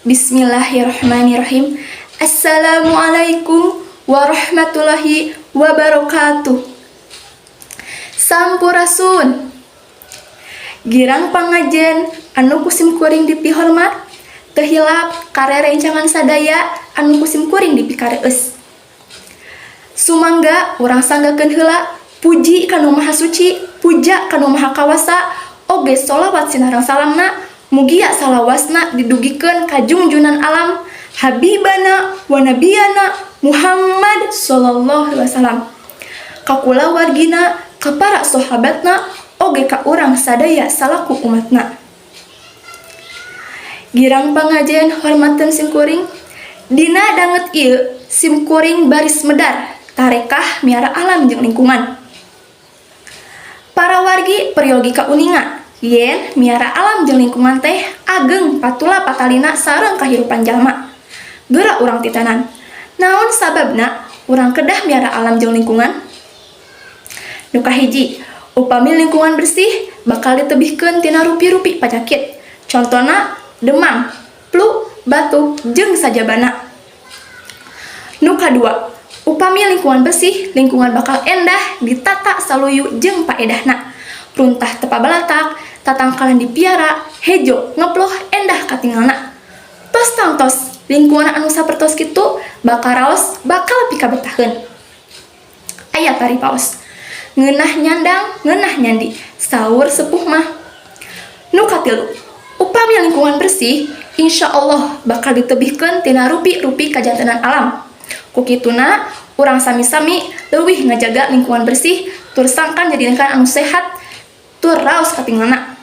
Bismillahirrahmanirrahim. Assalamualaikum warahmatullahi wabarakatuh. Sampurasun. Girang pangajen anu kusim kuring dipihormat, teu hilap kare rencangan sadaya anu kusim kuring dipikareus. Sumangga urang sanggakeun heula puji kanu maha suci, puja kanu maha kawasa, oge sholawat sinareng salamna mugia salawasna didugikeun ka junjunan alam habibana wa nabiyana Muhammad sallallahu alaihi wasallam, ka kulawargina, ka para sahabatna, oge ka urang sadaya salaku umatna. Girang pangajen hormateun simkuring, dina danget ieu simkuring baris medar tarekah miara alam jeung lingkungan. Para wargi peryogi ka uninga yen miara alam jeung lingkungan teh ageng patula patalina sareng kahirupan jalma. Geura urang titanan, naon sababna urang kedah miara alam jeung lingkungan? Nu kahiji, upami lingkungan bersih bakal ditebihkeun tina rupi-rupi panyakit. Contona demam, flu, batuk, jeung sajabana. Nu kadua, upami lingkungan bersih, lingkungan bakal endah ditata saluyu jeung paedahna. Runtah tepa balatak, tatangkalan dipiara, hejo, ngeploh, endah katinggalna. Tos tangtos, lingkungan anu sapertos kitu bakal raos, bakal pikabetaheun. Aya tari paos, ngeunah nyandang, ngeunah nyandi, saur sepuh mah. Nu katilu, upami lingkungan bersih, insya Allah bakal ditebihkeun tina rupi-rupi kajantenan alam. Kukituna, urang sami-sami leuwih ngajaga lingkungan bersih, tur sangkan jadi lingkungan anu sehat, tur raos katinggalna.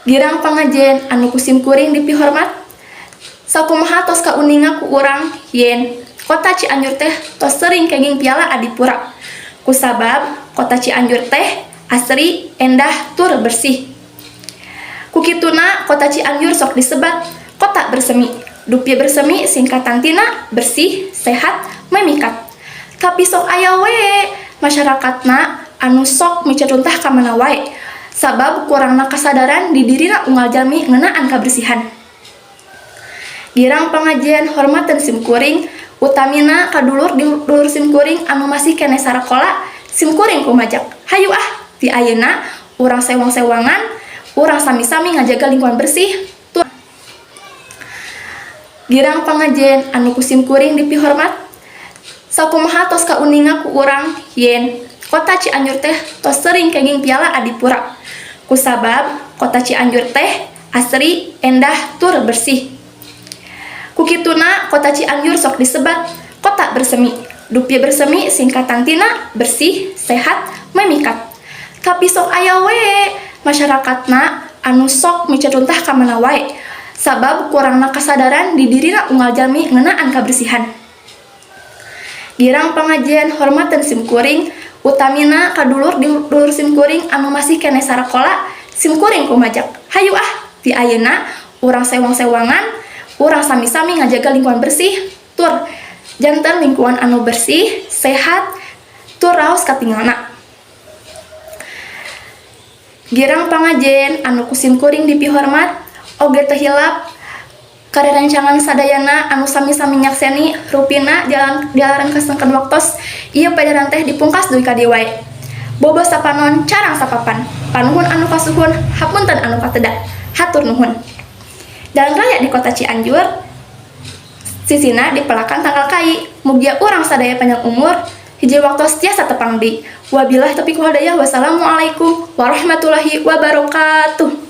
Girang pangajen anu kusim kuring dipihormat, sakumaha tos kauninga ku urang yen kota Cianjur teh tos sering kenging piala adipura. Kusabab kota Cianjur teh asri, endah, tur bersih. Kukituna kota Cianjur sok disebat kota bersemi. Dupie bersemi singkatan tina bersih, sehat, memikat. Tapi sok aya we masyarakatna anu sok miceruntah ka mana wae. Sabab kurangna kasadaran di dirina unggal jalmi ngeunaan kabersihan. Girang pangajian hormateun simkuring, utamina kadulur dulur simkuring anu masih keneh sarakola, simkuring kumajak. Hayu ti ayeuna urang sewang-sewangan, urang sami-sami ngajaga lingkungan bersih. Girang pangajen anu kusim kuring dipihormat, sakumaha tos kauninga ku urang yen kota Cianjur teh tos sering kenging piala adipura. Kusabab kota Cianjur teh asri, endah, tur bersih. Kukituna kota Cianjur sok disebat kota bersemi. Dupie bersemi singkatan tina bersih, sehat, memikat. Tapi sok aya we masyarakatna anu sok miceruntah ka mana wae. Sabab kurangna kasadaran di dirina unggal jalmi ngeunaan kabersihan. Girang pangajian hormateun simkuring, utamina kadulur dulur simkuring anu masih keneh sarakola, simkuring kumajak. Hayu ti ayeuna urang sewang-sewangan, urang sami-sami ngajaga lingkungan bersih, tur janten lingkungan anu bersih, sehat, tur raos katinggalna. Girang pangajen anu kusim kuring dipihormat, oge teu hilap kare rancangan sadayana anu sami-sami nyakseni rupina jalaran kasengkeun waktos ieu pajaran teh dipungkas duwi ka dieu wae. Bobo sapanon carang sapapan, panuhun anu kasuhun, hapunten anu kateda. Hatur nuhun. Jalan raya di kota Cianjur sisina dipelakan tanggal kai, mugia urang sadaya panjang umur, hiji waktos tiasa tepang deui. Wabillahi taufiq wal hidayah. Wassalamualaikum warahmatullahi wabarakatuh.